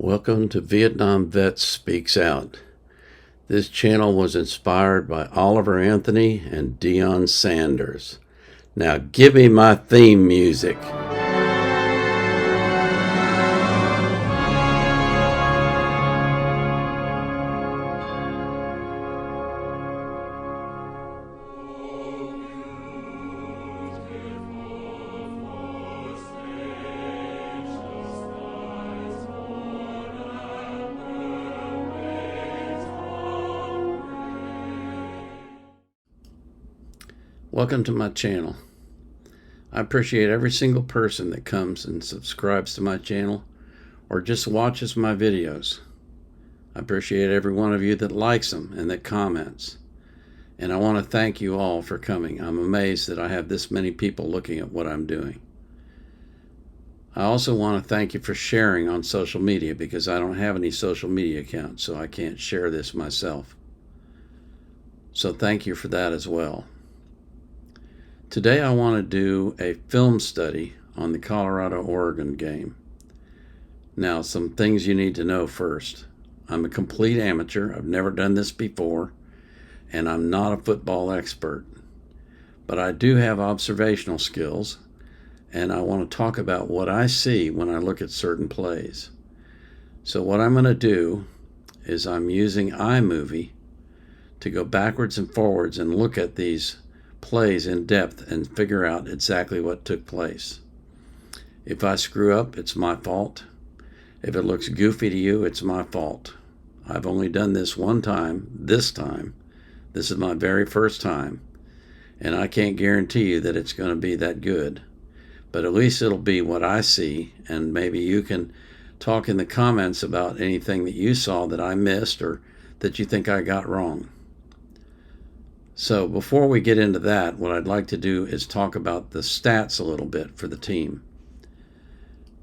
Welcome to Vietnam Vets Speaks Out. This channel was inspired by Oliver Anthony and Deion Sanders. Now give me my theme music. Welcome to my channel. I appreciate every single person that comes and subscribes to my channel or just watches my videos. I appreciate every one of you that likes them and that comments. And I want to thank you all for coming. I'm amazed that I have this many people looking at what I'm doing. I also want to thank you for sharing on social media because I don't have any social media accounts, so I can't share this myself. So thank you for that as well. Today I want to do a film study on the Colorado-Oregon game. Now, some things you need to know first. I'm a complete amateur. I've never done this before, and I'm not a football expert. But I do have observational skills, and I want to talk about what I see when I look at certain plays. So what I'm going to do is I'm using iMovie to go backwards and forwards and look at these plays in depth and figure out exactly what took place. If I screw up, it's my fault. If it looks goofy to you, it's my fault. I've only done this one time, this time. This is my very first time, and I can't guarantee you that it's going to be that good. But at least it'll be what I see, and maybe you can talk in the comments about anything that you saw that I missed or that you think I got wrong. So before we get into that, what I'd like to do is talk about the stats a little bit for the team.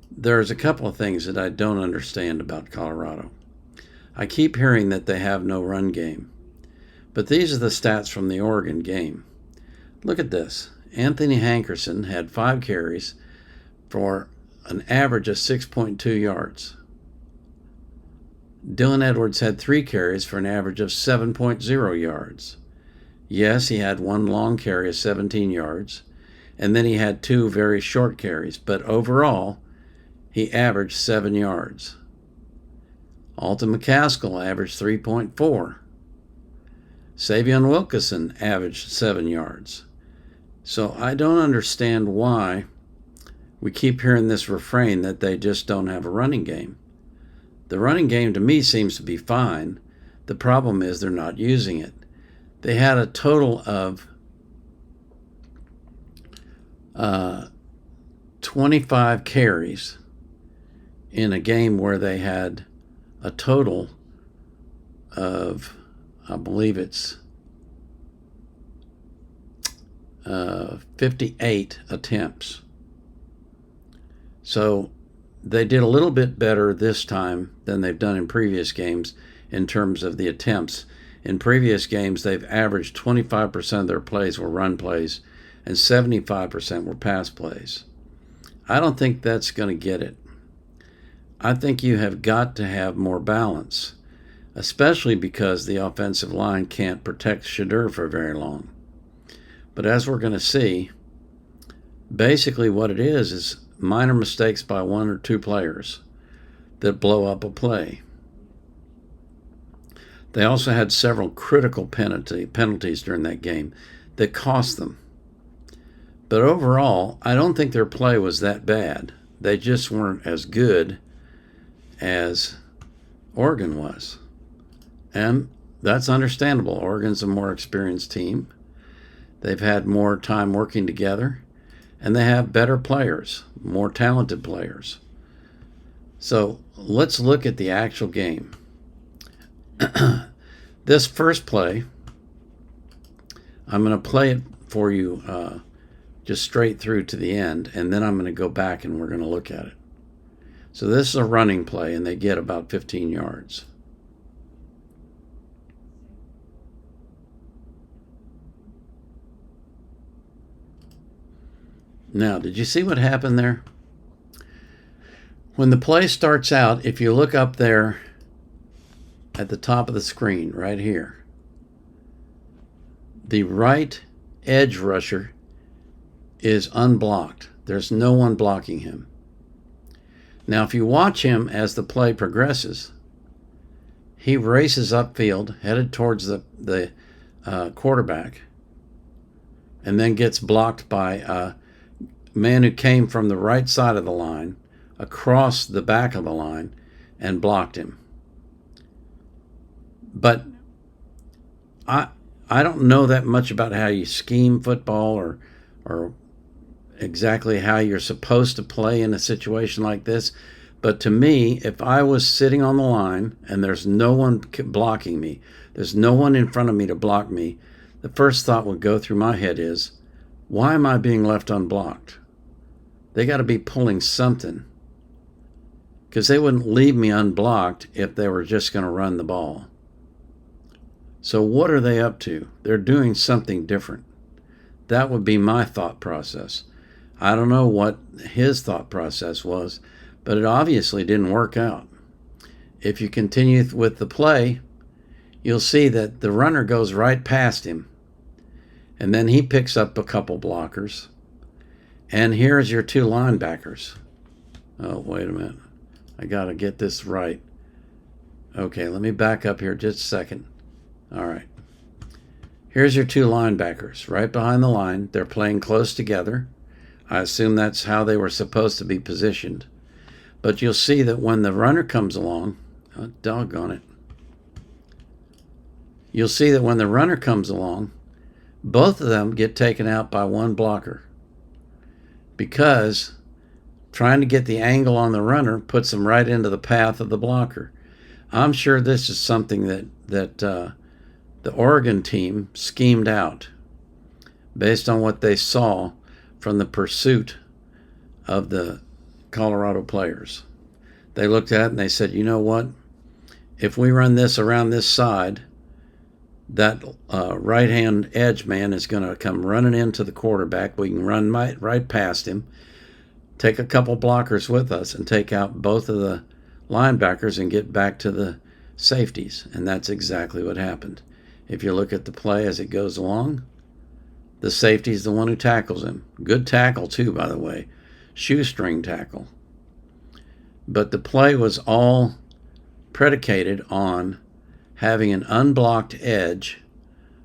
There's a couple of things that I don't understand about Colorado. I keep hearing that they have no run game, but these are the stats from the Oregon game. Look at this. Anthony Hankerson had 5 carries for an average of 6.2 yards. Dylan Edwards had 3 carries for an average of 7.0 yards. Yes, he had 1 long carry of 17 yards, and then he had 2 very short carries, but overall, he averaged 7 yards. Alton McCaskill averaged 3.4. Savion Wilkerson averaged 7 yards. So I don't understand why we keep hearing this refrain that they just don't have a running game. The running game to me seems to be fine. The problem is they're not using it. They had a total of 25 carries in a game where they had a total of, I believe it's 58 attempts. So they did a little bit better this time than they've done in previous games in terms of the attempts. In previous games, they've averaged 25% of their plays were run plays and 75% were pass plays. I don't think that's going to get it. I think you have got to have more balance, especially because the offensive line can't protect Shedeur for very long. But as we're going to see, basically what it is minor mistakes by 1 or 2 players that blow up a play. They also had several critical penalties during that game that cost them. But overall, I don't think their play was that bad. They just weren't as good as Oregon was. And that's understandable. Oregon's a more experienced team. They've had more time working together, and they have better players, more talented players. So let's look at the actual game. This first play, I'm going to play it for you just straight through to the end, and then I'm going to go back and we're going to look at it. So this is a running play, and they get about 15 yards. Now, did you see what happened there? When the play starts out, if you look up there at the top of the screen right here, the right edge rusher is unblocked. There's no one blocking him. Now, if you watch him as the play progresses, he races upfield, headed towards the quarterback, and then gets blocked by a man who came from the right side of the line across the back of the line and blocked him. But I don't know that much about how you scheme football or exactly how you're supposed to play in a situation like this. But to me, if I was sitting on the line and there's no one blocking me, there's no one in front of me to block me, the first thought would go through my head is, why am I being left unblocked? They got to be pulling something, because they wouldn't leave me unblocked if they were just going to run the ball. So what are they up to? They're doing something different. That would be my thought process. I don't know what his thought process was, but it obviously didn't work out. If you continue with the play, you'll see that the runner goes right past him, and then he picks up a couple blockers. And here's your two linebackers. Oh, wait a minute. I got to get this right. Okay, let me back up here just a second. All right. Here's your two linebackers right behind the line. They're playing close together. I assume that's how they were supposed to be positioned. But you'll see that when the runner comes along, oh, doggone it. You'll see that when the runner comes along, both of them get taken out by one blocker, because trying to get the angle on the runner puts them right into the path of the blocker. I'm sure this is something that the Oregon team schemed out based on what they saw from the pursuit of the Colorado players. They looked at it and they said, you know what? If we run this around this side, that right-hand edge man is going to come running into the quarterback. We can run right past him, take a couple blockers with us, and take out both of the linebackers and get back to the safeties. And that's exactly what happened. If you look at the play as it goes along, the safety's the one who tackles him. Good tackle, too, by the way. Shoestring tackle. But the play was all predicated on having an unblocked edge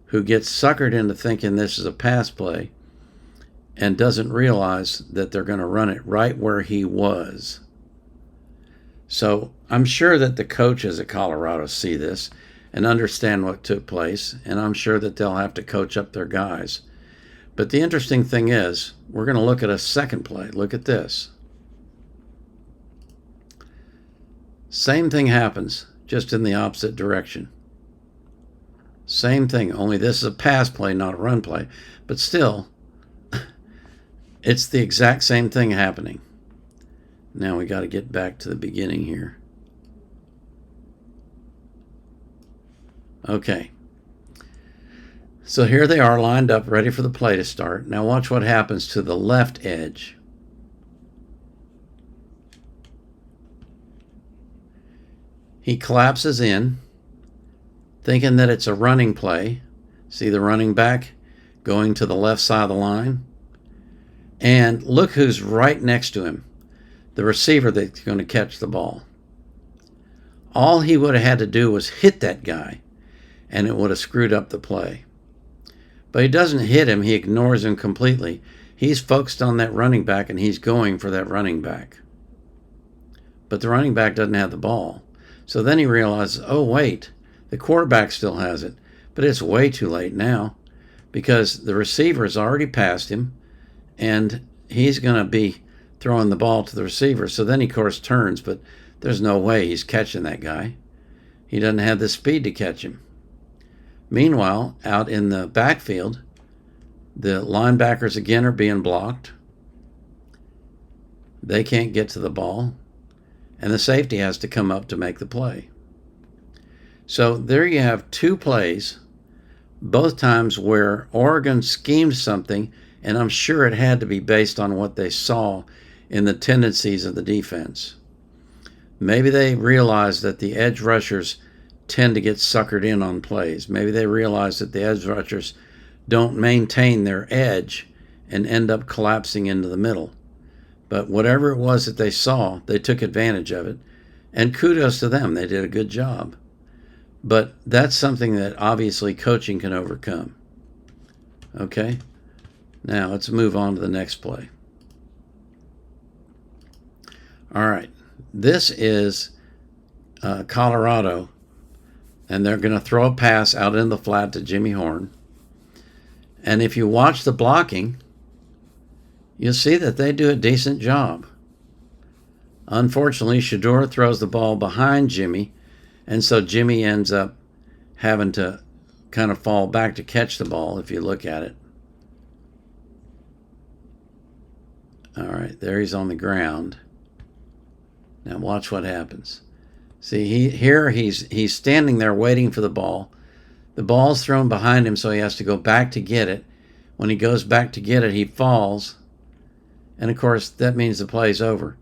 who gets suckered into thinking this is a pass play and doesn't realize that they're going to run it right where he was. So I'm sure that the coaches at Colorado see this and understand what took place, and I'm sure that they'll have to coach up their guys. But the interesting thing is, we're going to look at a second play. Look at this. Same thing happens, just in the opposite direction. Same thing, only this is a pass play, not a run play. But still, it's the exact same thing happening. Now we got to get back to the beginning here. Okay. So here they are lined up, ready for the play to start. Now watch what happens to the left edge. He collapses in, thinking that it's a running play. See the running back going to the left side of the line? And look who's right next to him, the receiver that's going to catch the ball. All he would have had to do was hit that guy, and it would have screwed up the play. But he doesn't hit him. He ignores him completely. He's focused on that running back, and he's going for that running back. But the running back doesn't have the ball. So then he realizes, oh, wait, the quarterback still has it. But it's way too late now, because the receiver has already passed him, and he's going to be throwing the ball to the receiver. So then he, of course, turns, but there's no way he's catching that guy. He doesn't have the speed to catch him. Meanwhile, out in the backfield, the linebackers again are being blocked. They can't get to the ball, and the safety has to come up to make the play. So there you have two plays, both times where Oregon schemed something, and I'm sure it had to be based on what they saw in the tendencies of the defense. Maybe they realize that the edge rushers tend to get suckered in on plays. Maybe they realize that the edge rushers don't maintain their edge and end up collapsing into the middle. But whatever it was that they saw, they took advantage of it. And kudos to them. They did a good job. But that's something that obviously coaching can overcome. Okay? Now let's move on to the next play. All right. This is Colorado. And they're going to throw a pass out in the flat to Jimmy Horn. And if you watch the blocking, you'll see that they do a decent job. Unfortunately, Shedeur throws the ball behind Jimmy, and so Jimmy ends up having to kind of fall back to catch the ball if you look at it. All right, there he's on the ground. Now watch what happens. See, he's standing there waiting for the ball. The ball's thrown behind him, so he has to go back to get it. When he goes back to get it, he falls. And, of course, that means the play's over.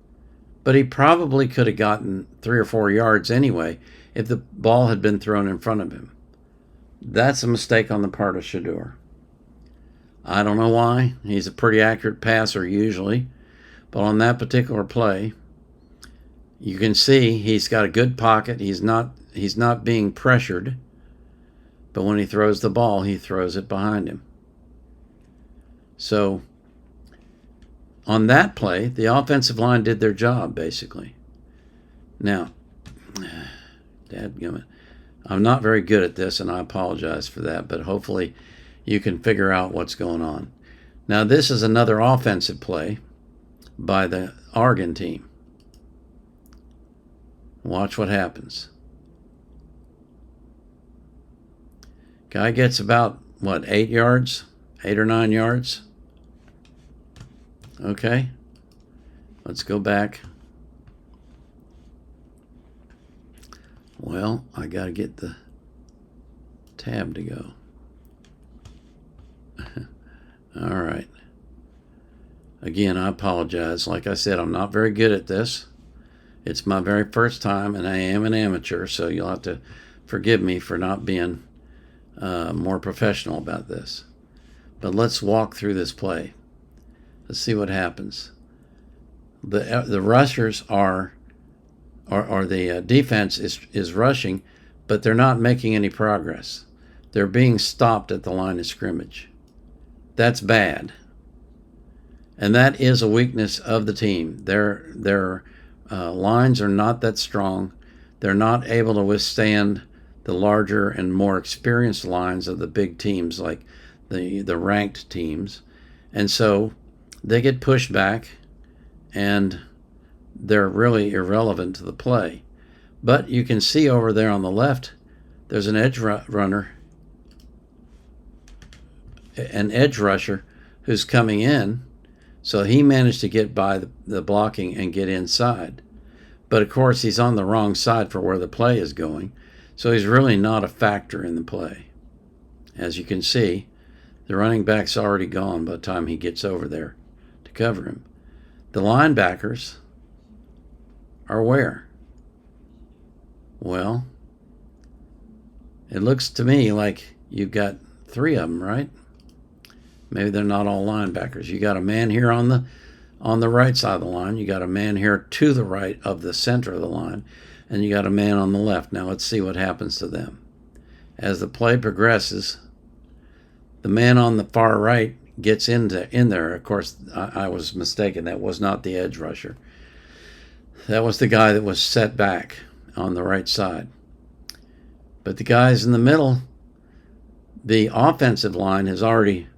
But he probably could have gotten 3 or 4 yards anyway if the ball had been thrown in front of him. That's a mistake on the part of Shedeur. I don't know why. He's a pretty accurate passer usually. But on that particular play, you can see he's got a good pocket. He's not being pressured. But when he throws the ball, he throws it behind him. So on that play, the offensive line did their job, basically. Now, dadgummit, I'm not very good at this, and I apologize for that, but hopefully you can figure out what's going on. Now, this is another offensive play by the Oregon team. Watch what happens. Guy gets about, 8 yards? 8 or 9 yards? Okay. Let's go back. Well, I got to get the tab to go. All right. Again, I apologize. Like I said, I'm not very good at this. It's my very first time, and I am an amateur, so you'll have to forgive me for not being more professional about this. But let's walk through this play. Let's see what happens. The rushers or the defense is rushing, but they're not making any progress. They're being stopped at the line of scrimmage. That's bad. And that is a weakness of the team. Their lines are not that strong. They're not able to withstand the larger and more experienced lines of the big teams, like the ranked teams. And so they get pushed back, and they're really irrelevant to the play. But you can see over there on the left, there's an edge runner, an edge rusher who's coming in. So he managed to get by the blocking and get inside. But of course, he's on the wrong side for where the play is going. So he's really not a factor in the play. As you can see, the running back's already gone by the time he gets over there to cover him. The linebackers are where? Well, it looks to me like you've got 3 of them, right? Maybe they're not all linebackers. You got a man here on the right side of the line. You got a man here to the right of the center of the line. And you got a man on the left. Now let's see what happens to them. As the play progresses, the man on the far right gets in there. Of course, I was mistaken. That was not the edge rusher. That was the guy that was set back on the right side. But the guys in the middle, the offensive line has already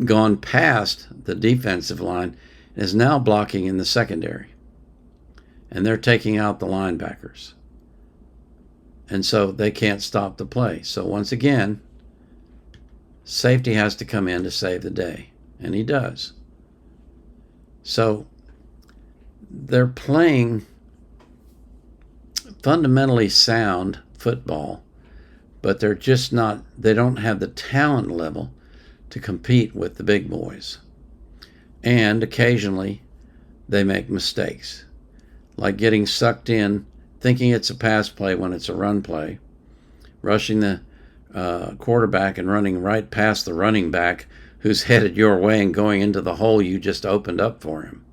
gone past the defensive line and is now blocking in the secondary. And they're taking out the linebackers. And so they can't stop the play. So once again, safety has to come in to save the day. And he does. So they're playing fundamentally sound football, but they're just not, they don't have the talent level to compete with the big boys. And occasionally they make mistakes. like getting sucked in, thinking it's a pass play when it's a run play, rushing the quarterback and running right past the running back who's headed your way and going into the hole you just opened up for him.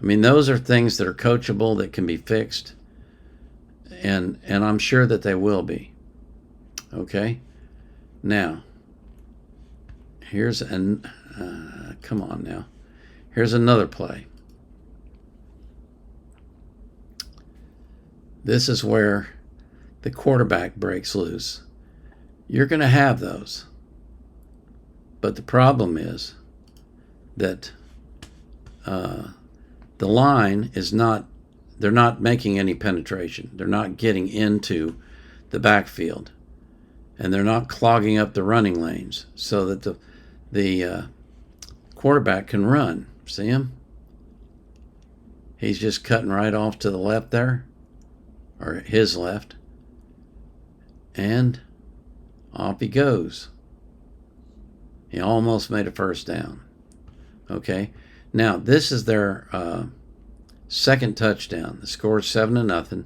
I mean, those are things that are coachable, that can be fixed, and I'm sure that they will be. Okay? Now, here's come on now. Here's another play. This is where the quarterback breaks loose. You're going to have those. But the problem is that the line is not, they're not making any penetration. They're not getting into the backfield. And they're not clogging up the running lanes so that the quarterback can run. See him? He's just cutting right off to the left there, or his left. And off he goes. He almost made a first down. Okay. Now, this is their second touchdown. The score is 7-0.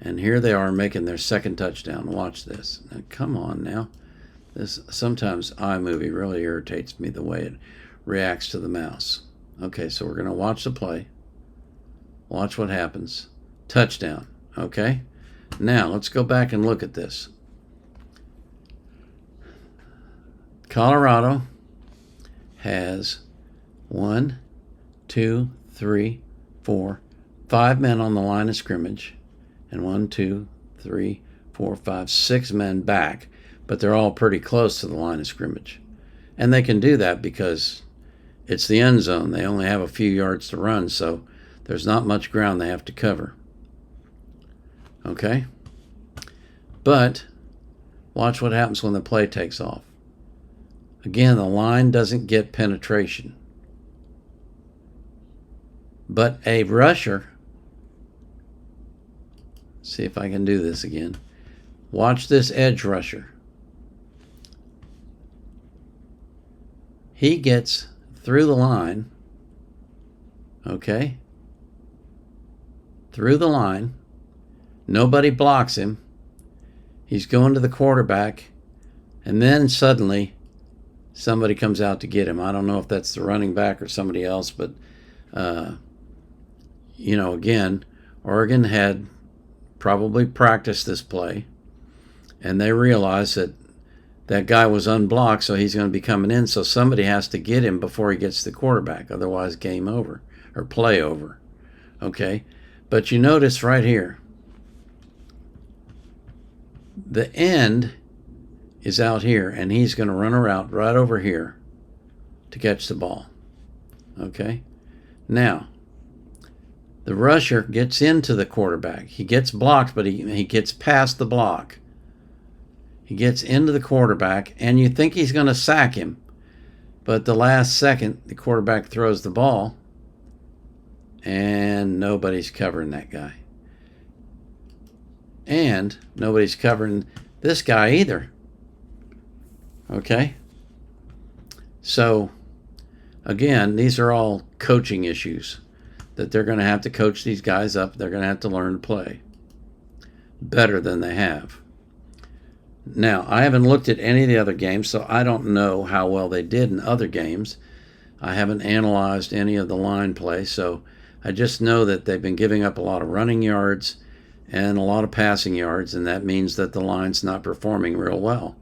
And here they are making their second touchdown. Watch this. Now, come on now. This sometimes iMovie really irritates me the way it reacts to the mouse. Okay, so we're going to watch the play. Watch what happens. Touchdown. Okay. Now, let's go back and look at this. Colorado has 1, 2, 3, 4, 5 men on the line of scrimmage, and 1, 2, 3, 4, 5, 6 men back, but they're all pretty close to the line of scrimmage. And they can do that because it's the end zone. They only have a few yards to run, so there's not much ground they have to cover. Okay? But watch what happens when the play takes off. Again, the line doesn't get penetration. But a rusher, see if I can do this again. Watch this edge rusher. He gets through the line, okay? Through the line. Nobody blocks him. He's going to the quarterback, and then suddenly somebody comes out to get him. I don't know if that's the running back or somebody else, but, again, Oregon had probably practiced this play, and they realized that that guy was unblocked, so he's going to be coming in, so somebody has to get him before he gets to the quarterback. Otherwise, game over, or play over. Okay? But you notice right here, the end is out here, and he's going to run a route right over here to catch the ball. Okay? Now, the rusher gets into the quarterback. He gets blocked, but he gets past the block. He gets into the quarterback, and you think he's going to sack him. But the last second, the quarterback throws the ball, and nobody's covering that guy. And nobody's covering this guy either. Okay? So, again, these are all coaching issues that they're going to have to coach these guys up. They're going to have to learn to play better than they have. Now, I haven't looked at any of the other games, so I don't know how well they did in other games. I haven't analyzed any of the line play, so I just know that they've been giving up a lot of running yards and a lot of passing yards, and that means that the line's not performing real well.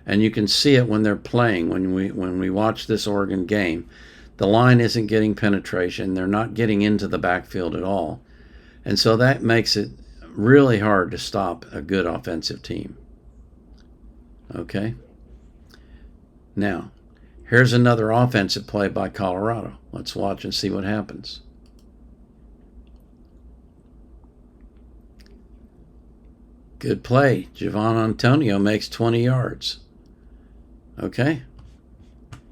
And you can see it when they're playing. When we watch this Oregon game, the line isn't getting penetration. They're not getting into the backfield at all. And so that makes it really hard to stop a good offensive team. Okay? Now, here's another offensive play by Colorado. Let's watch and see what happens. Good play. Javon Antonio makes 20 yards. Okay?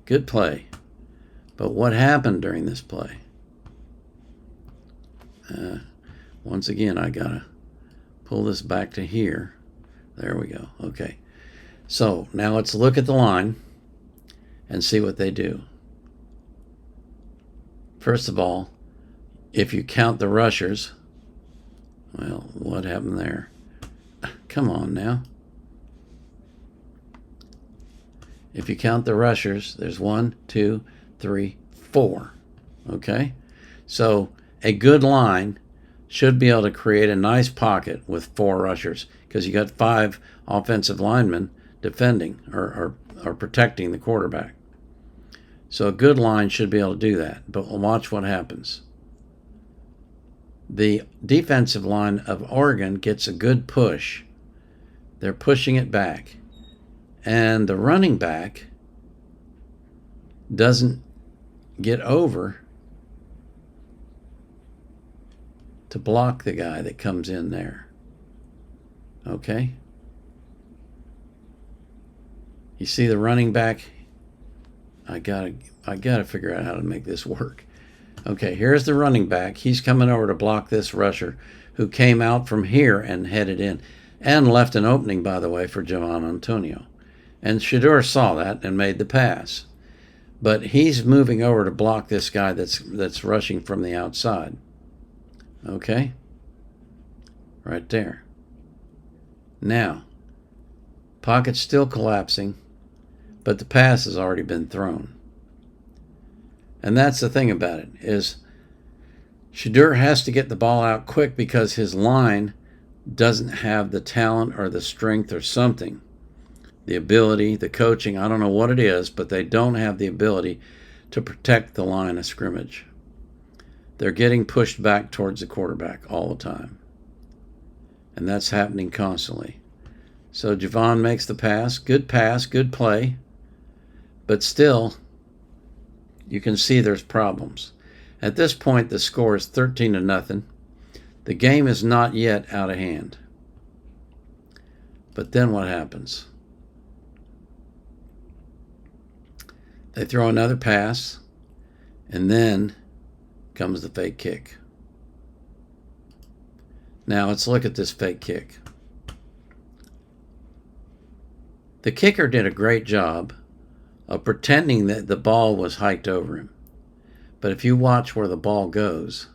Good play. But what happened during this play? Once again, I got to pull this back to here. There we go. Okay. So now let's look at the line and see what they do. First of all, if you count the rushers, well, what happened there? Come on now. If you count the rushers, there's 1, 2, 3, 4. Okay? So a good line should be able to create a nice pocket with 4 rushers, because you got 5 offensive linemen defending or protecting the quarterback. So a good line should be able to do that. But watch what happens. The defensive line of Oregon gets a good push. They're pushing it back. And the running back doesn't get over to block the guy that comes in there. Okay? You see the running back? I gotta figure out how to make this work. Okay, here's the running back. He's coming over to block this rusher who came out from here and headed in and left an opening, by the way, for Javon Antonio. And Shedeur saw that and made the pass. But he's moving over to block this guy that's rushing from the outside. Okay? Right there. Now, pocket's still collapsing, but the pass has already been thrown. And that's the thing about it, is Shedeur has to get the ball out quick because his line doesn't have the talent or the strength or something. The ability, the coaching, I don't know what it is, but they don't have the ability to protect the line of scrimmage. They're getting pushed back towards the quarterback all the time. And that's happening constantly. So Javon makes the pass, good play, but still, you can see there's problems. At this point, the score is 13-0. The game is not yet out of hand. But then what happens? They throw another pass, and then comes the fake kick. Now let's look at this fake kick. The kicker did a great job of pretending that the ball was hiked over him. But if you watch where the ball goes,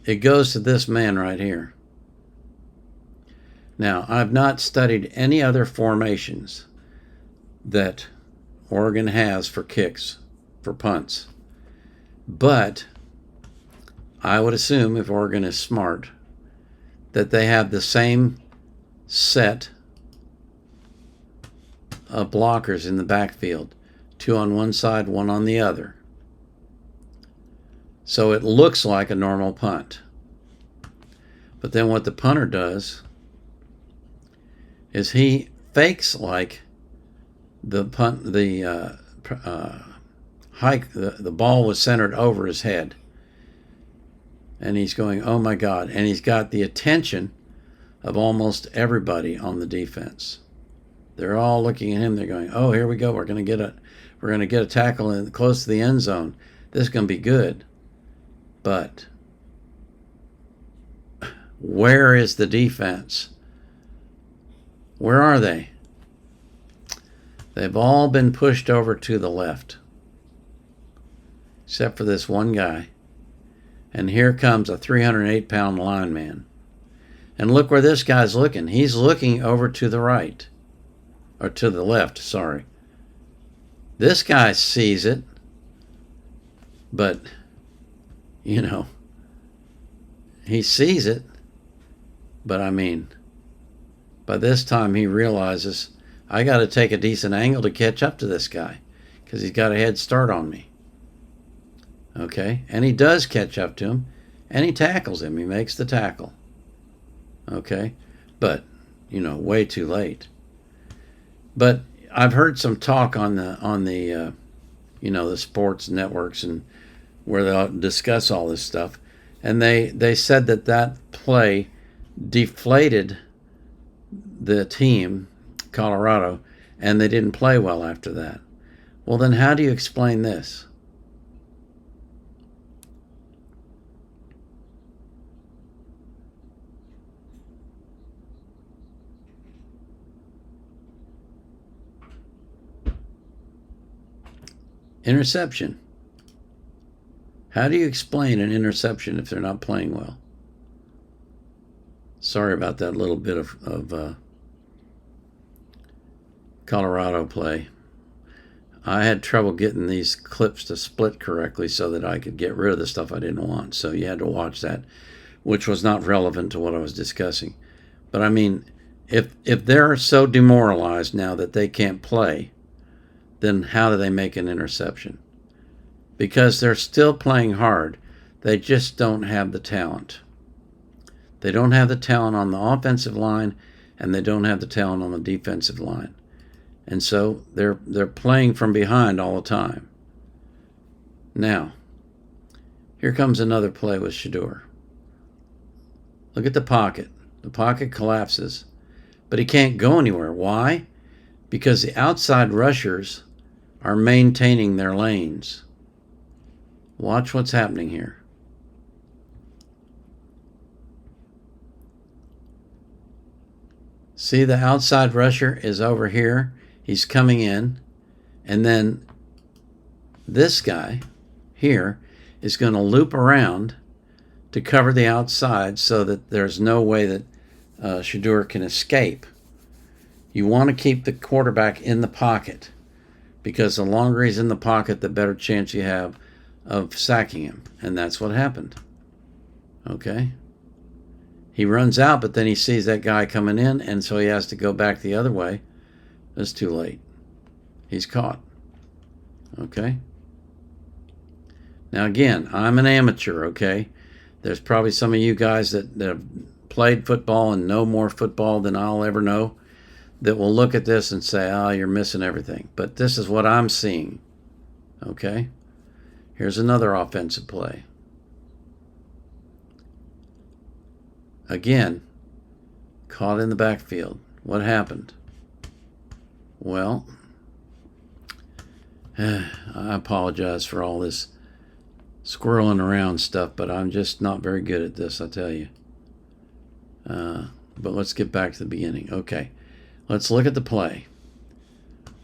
it goes to this man right here. Now, I've not studied any other formations that Oregon has for kicks, for punts. But I would assume, if Oregon is smart, that they have the same set of blockers in the backfield, 2 on one side, 1 on the other. So it looks like a normal punt. But then what the punter does is he fakes like the ball was centered over his head. And he's going, oh my God. And he's got the attention of almost everybody on the defense. They're all looking at him. They're going, oh, here we go. We're going to get a tackle in close to the end zone. This is going to be good. But where is the defense? Where are they? They've all been pushed over to the left, except for this one guy. And here comes a 308-pound lineman. And look where this guy's looking. He's looking over to the right. Or to the left, sorry. This guy sees it. But, you know, he sees it. But, I mean, by this time he realizes, I got to take a decent angle to catch up to this guy, because he's got a head start on me. Okay, and he does catch up to him, and he tackles him. He makes the tackle. Okay, but, you know, way too late. But I've heard some talk on the you know, the sports networks and where they'll discuss all this stuff, and they said that play deflated the team, Colorado, and they didn't play well after that. Well, then how do you explain this? Interception. How do you explain an interception if they're not playing well? Sorry about that little bit of Colorado play. I had trouble getting these clips to split correctly so that I could get rid of the stuff I didn't want. So you had to watch that, which was not relevant to what I was discussing. But I mean, if they're so demoralized now that they can't play, then how do they make an interception? Because they're still playing hard. They just don't have the talent. They don't have the talent on the offensive line, and they don't have the talent on the defensive line. And so they're playing from behind all the time. Now, here comes another play with Shedeur. Look at the pocket. The pocket collapses, but he can't go anywhere. Why? Because the outside rushers are maintaining their lanes. Watch what's happening here. See, the outside rusher is over here. He's coming in. And then this guy here is going to loop around to cover the outside so that there's no way that Shedeur can escape. You want to keep the quarterback in the pocket, because the longer he's in the pocket, the better chance you have of sacking him. And that's what happened. Okay? He runs out, but then he sees that guy coming in, and so he has to go back the other way. It's too late. He's caught. Okay? Now again, I'm an amateur, okay? There's probably some of you guys that have played football and know more football than I'll ever know that will look at this and say, oh, you're missing everything. But this is what I'm seeing. Okay? Here's another offensive play. Again, caught in the backfield. What happened? Well, I apologize for all this squirreling around stuff, but I'm just not very good at this, I tell you. But let's get back to the beginning. Okay, let's look at the play.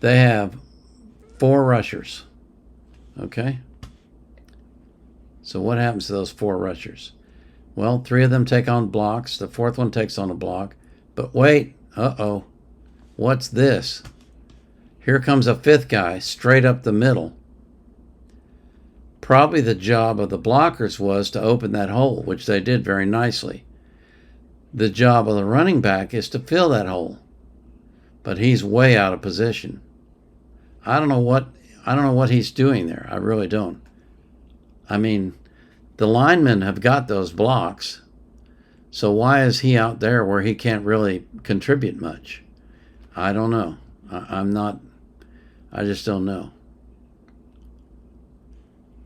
They have 4 rushers. Okay? So what happens to those 4 rushers? Well, 3 of them take on blocks. The 4th one takes on a block. But wait, uh-oh. What's this? Here comes a 5th guy straight up the middle. Probably the job of the blockers was to open that hole, which they did very nicely. The job of the running back is to fill that hole. But he's way out of position. I don't know what he's doing there. I really don't. I mean, the linemen have got those blocks, so why is he out there where he can't really contribute much? I don't know. I just don't know.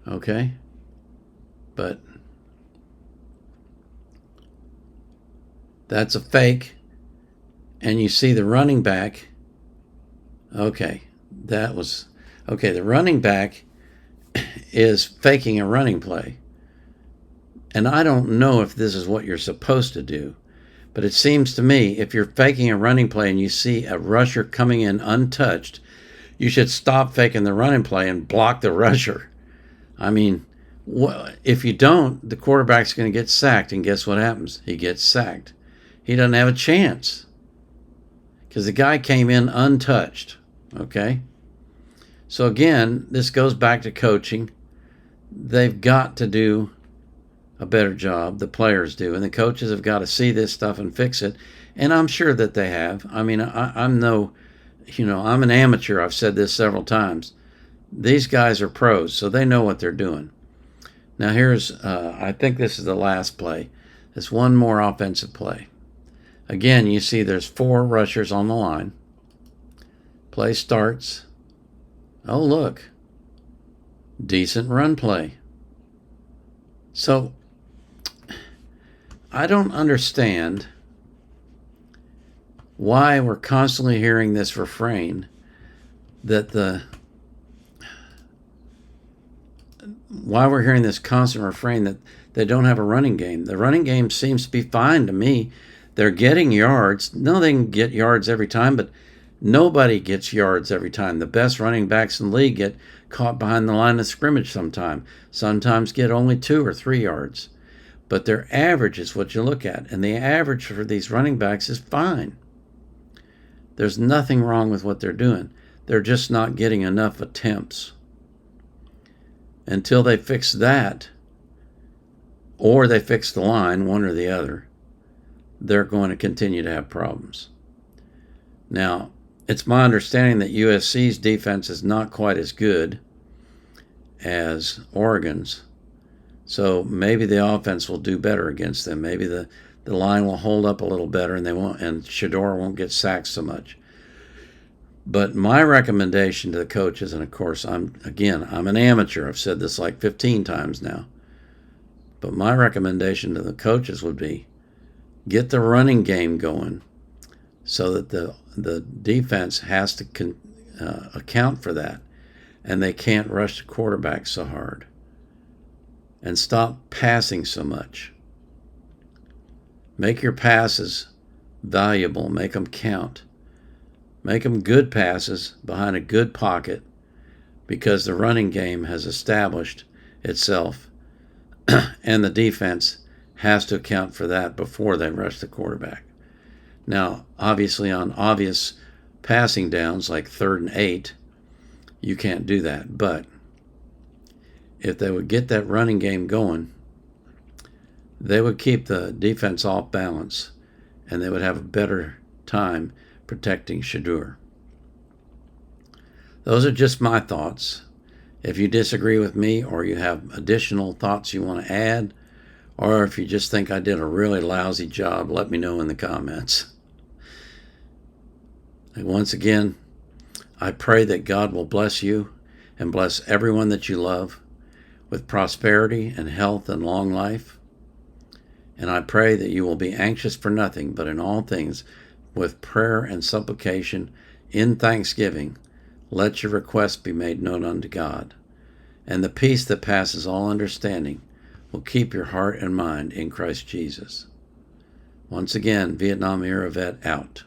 Okay? But that's a fake, and you see the running back. Okay, the running back is faking a running play. And I don't know if this is what you're supposed to do, but it seems to me if you're faking a running play and you see a rusher coming in untouched, you should stop faking the running play and block the rusher. I mean, if you don't, the quarterback's going to get sacked, and guess what happens? He gets sacked. He doesn't have a chance because the guy came in untouched. Okay? So again, this goes back to coaching. They've got to do a better job, the players do, and the coaches have got to see this stuff and fix it, and I'm sure that they have. I mean, I'm an amateur. I've said this several times. These guys are pros, so they know what they're doing. Now here's, I think this is the last play. There's one more offensive play. Again, you see there's 4 rushers on the line. Play starts. Oh, look. Decent run play. So, I don't understand why we're constantly hearing this refrain that why we're hearing this constant refrain that they don't have a running game. The running game seems to be fine to me. They're getting yards. No, they can get yards every time, but nobody gets yards every time. The best running backs in the league get caught behind the line of scrimmage sometimes get only 2 or 3 yards. But their average is what you look at, and the average for these running backs is fine. There's nothing wrong with what they're doing. They're just not getting enough attempts. Until they fix that, or they fix the line, one or the other, they're going to continue to have problems. Now, it's my understanding that USC's defense is not quite as good as Oregon's. So maybe the offense will do better against them. Maybe the line will hold up a little better, and Shedeur won't get sacked so much. But my recommendation to the coaches, and of course I'm an amateur. I've said this like 15 times now. But my recommendation to the coaches would be get the running game going so that the defense has to account for that, and they can't rush the quarterback so hard. And stop passing so much. Make your passes valuable. Make them count. Make them good passes behind a good pocket, because the running game has established itself, and the defense has to account for that before they rush the quarterback. Now, obviously on obvious passing downs like 3rd and 8, you can't do that. But if they would get that running game going, they would keep the defense off balance, and they would have a better time protecting Shedeur. Those are just my thoughts. If you disagree with me, or you have additional thoughts you want to add, or if you just think I did a really lousy job, let me know in the comments. And once again, I pray that God will bless you and bless everyone that you love with prosperity and health and long life. And I pray that you will be anxious for nothing, but in all things, with prayer and supplication, in thanksgiving, let your requests be made known unto God. And the peace that passes all understanding will keep your heart and mind in Christ Jesus. Once again, Vietnam Era Vet out.